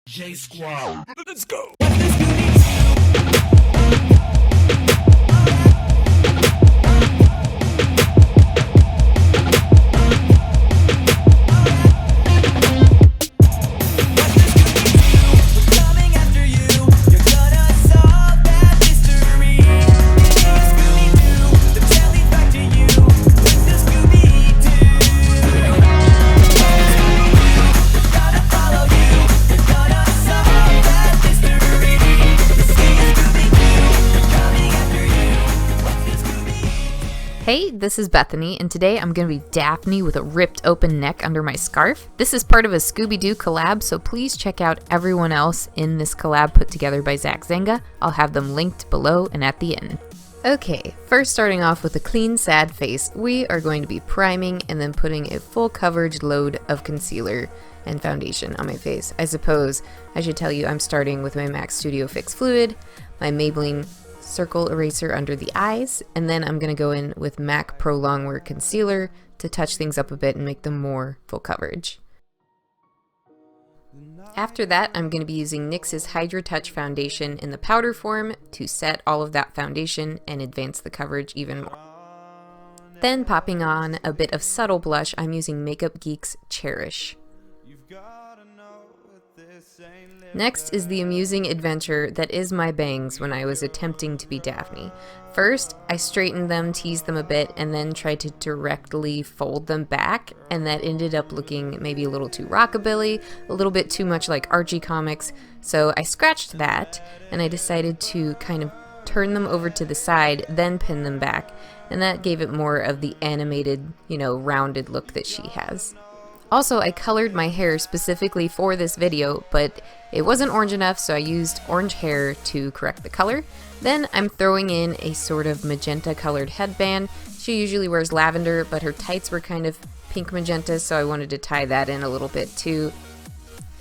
J Squad. Let's go. Hey, this is Bethany, and today I'm going to be Daphne with a ripped open neck under my scarf. This is part of a Scooby-Doo collab, so please check out everyone else in this collab put together by Zach Zenga. I'll have them linked below and at the end. Okay, first starting off with a clean, sad face, we are going to be priming and then putting a full coverage load of concealer and foundation on my face. I suppose I should tell you I'm starting with my MAC Studio Fix Fluid, my Maybelline circle eraser under the eyes, and then I'm going to go in with MAC Prolong Wear Concealer to touch things up a bit and make them more full coverage. After that, I'm going to be using NYX's Hydra Touch Foundation in the powder form to set all of that foundation and advance the coverage even more. Then popping on a bit of subtle blush, I'm using Makeup Geek's Cherish. Next is the amusing adventure that is my bangs when I was attempting to be Daphne. First, I straightened them, teased them a bit, and then tried to directly fold them back, and that ended up looking maybe a little too rockabilly, a little bit too much like Archie comics, so I scratched that, and I decided to kind of turn them over to the side, then pin them back, and that gave it more of the animated, rounded look that she has. Also, I colored my hair specifically for this video, but it wasn't orange enough, so I used orange hair to correct the color. Then I'm throwing in a sort of magenta colored headband. She usually wears lavender, but her tights were kind of pink magenta, so I wanted to tie that in a little bit too.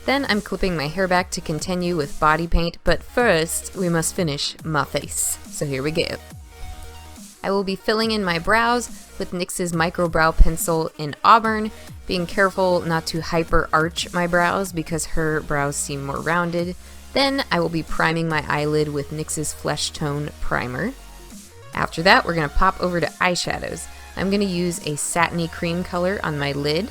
Then I'm clipping my hair back to continue with body paint, but first we must finish my face. So here we go. I will be filling in my brows with NYX's Micro Brow Pencil in Auburn, being careful not to hyper arch my brows because her brows seem more rounded. Then I will be priming my eyelid with NYX's Flesh Tone Primer. After that, we're going to pop over to eyeshadows. I'm going to use a satiny cream color on my lid.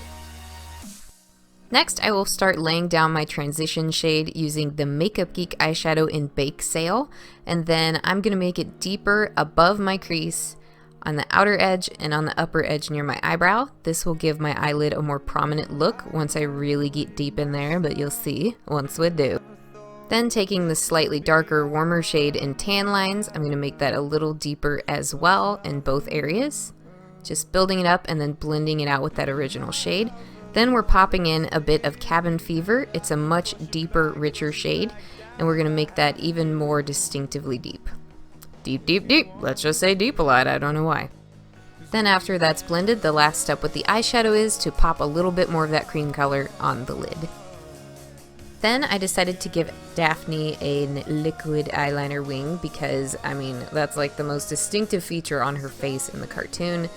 Next, I will start laying down my transition shade using the Makeup Geek eyeshadow in Bake Sale, and then I'm going to make it deeper above my crease, on the outer edge, and on the upper edge near my eyebrow. This will give my eyelid a more prominent look once I really get deep in there, but you'll see once we do. Then taking the slightly darker, warmer shade in Tan Lines, I'm going to make that a little deeper as well in both areas. Just building it up and then blending it out with that original shade. Then we're popping in a bit of Cabin Fever. It's a much deeper, richer shade, and we're going to make that even more distinctively deep. Deep, deep, deep. Let's just say deep a lot, I don't know why. Then after that's blended, the last step with the eyeshadow is to pop a little bit more of that cream color on the lid. Then I decided to give Daphne a liquid eyeliner wing because, that's like the most distinctive feature on her face in the cartoon.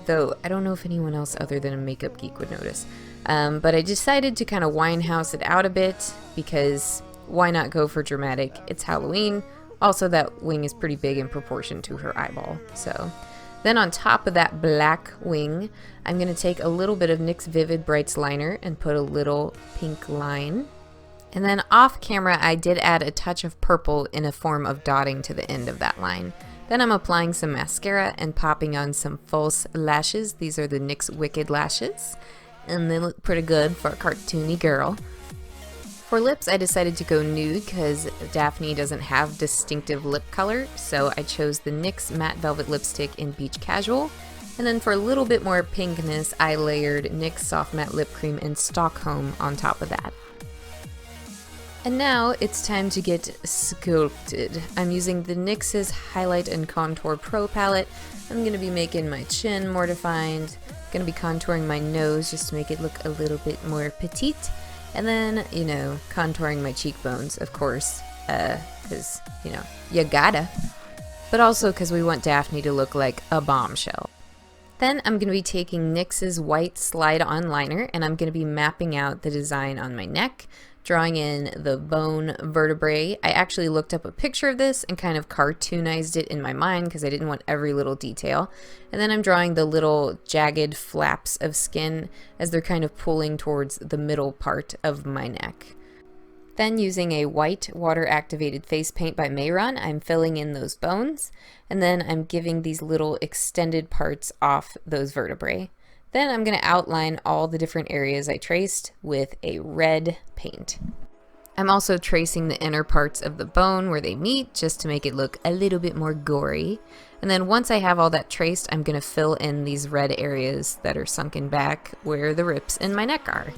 Though I don't know if anyone else other than a Makeup Geek would notice. But I decided to kind of winehouse it out a bit because why not go for dramatic? It's Halloween. Also, that wing is pretty big in proportion to her eyeball. So then on top of that black wing, I'm going to take a little bit of NYX Vivid Brights liner and put a little pink line. And then off camera, I did add a touch of purple in a form of dotting to the end of that line. Then I'm applying some mascara and popping on some false lashes. These are the NYX Wicked Lashes, and they look pretty good for a cartoony girl. For lips, I decided to go nude because Daphne doesn't have distinctive lip color, so I chose the NYX Matte Velvet Lipstick in Beach Casual. And then for a little bit more pinkness, I layered NYX Soft Matte Lip Cream in Stockholm on top of that. And now it's time to get sculpted. I'm using the NYX's Highlight and Contour Pro palette. I'm going to be making my chin more defined. Going to be contouring my nose just to make it look a little bit more petite. And then, contouring my cheekbones, of course, because, you gotta. But also because we want Daphne to look like a bombshell. Then I'm going to be taking NYX's white slide-on liner, and I'm going to be mapping out the design on my neck, drawing in the bone vertebrae. I actually looked up a picture of this and kind of cartoonized it in my mind because I didn't want every little detail. And then I'm drawing the little jagged flaps of skin as they're kind of pulling towards the middle part of my neck. Then using a white water activated face paint by Mayron, I'm filling in those bones, and then I'm giving these little extended parts off those vertebrae. Then I'm going to outline all the different areas I traced with a red paint. I'm also tracing the inner parts of the bone where they meet just to make it look a little bit more gory. And then once I have all that traced, I'm going to fill in these red areas that are sunken back where the rips in my neck are.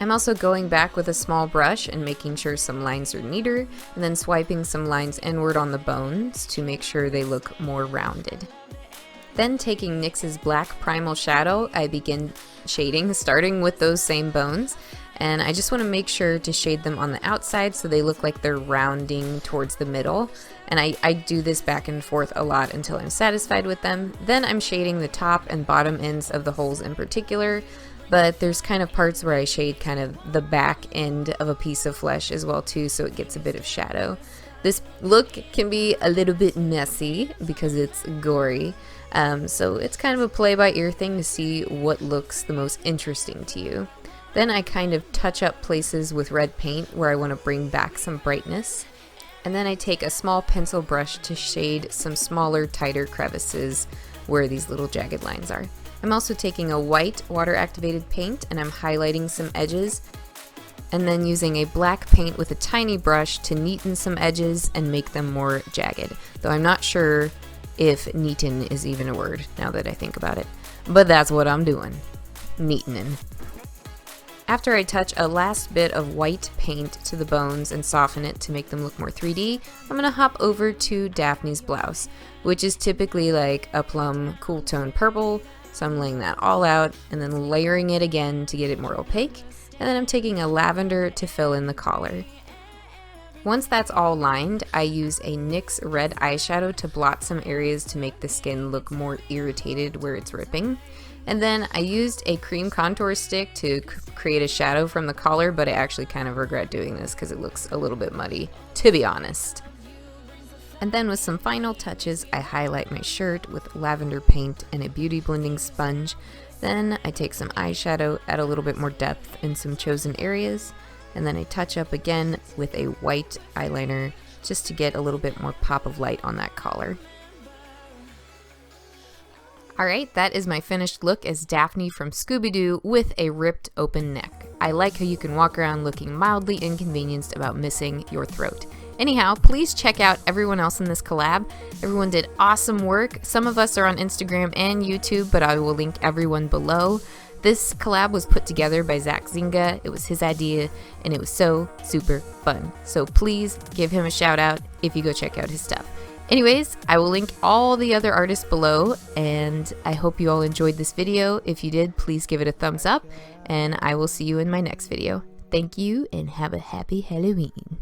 I'm also going back with a small brush and making sure some lines are neater, and then swiping some lines inward on the bones to make sure they look more rounded. Then taking NYX's black Primal shadow, I begin shading, starting with those same bones, and I just want to make sure to shade them on the outside so they look like they're rounding towards the middle, and I do this back and forth a lot until I'm satisfied with them. Then I'm shading the top and bottom ends of the holes in particular, but there's kind of parts where I shade kind of the back end of a piece of flesh as well too, so it gets a bit of shadow. This look can be a little bit messy because it's gory, so it's kind of a play by ear thing to see what looks the most interesting to you. Then I kind of touch up places with red paint where I want to bring back some brightness. And then I take a small pencil brush to shade some smaller, tighter crevices where these little jagged lines are. I'm also taking a white water-activated paint and I'm highlighting some edges, and then using a black paint with a tiny brush to neaten some edges and make them more jagged. Though I'm not sure if neaten is even a word now that I think about it. But that's what I'm doing. Neatening. After I touch a last bit of white paint to the bones and soften it to make them look more 3D, I'm going to hop over to Daphne's blouse, which is typically like a plum cool tone purple. So I'm laying that all out and then layering it again to get it more opaque, and then I'm taking a lavender to fill in the collar. Once that's all lined, I use a NYX red eyeshadow to blot some areas to make the skin look more irritated where it's ripping. And then I used a cream contour stick to create a shadow from the collar, but I actually kind of regret doing this because it looks a little bit muddy, to be honest. And then with some final touches, I highlight my shirt with lavender paint and a beauty blending sponge. Then I take some eyeshadow, add a little bit more depth in some chosen areas, and then I touch up again with a white eyeliner just to get a little bit more pop of light on that collar. Alright, that is my finished look as Daphne from Scoobydoo with a ripped open neck. I like how you can walk around looking mildly inconvenienced about missing your throat. Anyhow, please check out everyone else in this collab. Everyone did awesome work. Some of us are on Instagram and YouTube, but I will link everyone below. This collab was put together by Zach Zinga. It was his idea, and it was so super fun. So please give him a shout out if you go check out his stuff. Anyways, I will link all the other artists below, and I hope you all enjoyed this video. If you did, please give it a thumbs up, and I will see you in my next video. Thank you, and have a happy Halloween.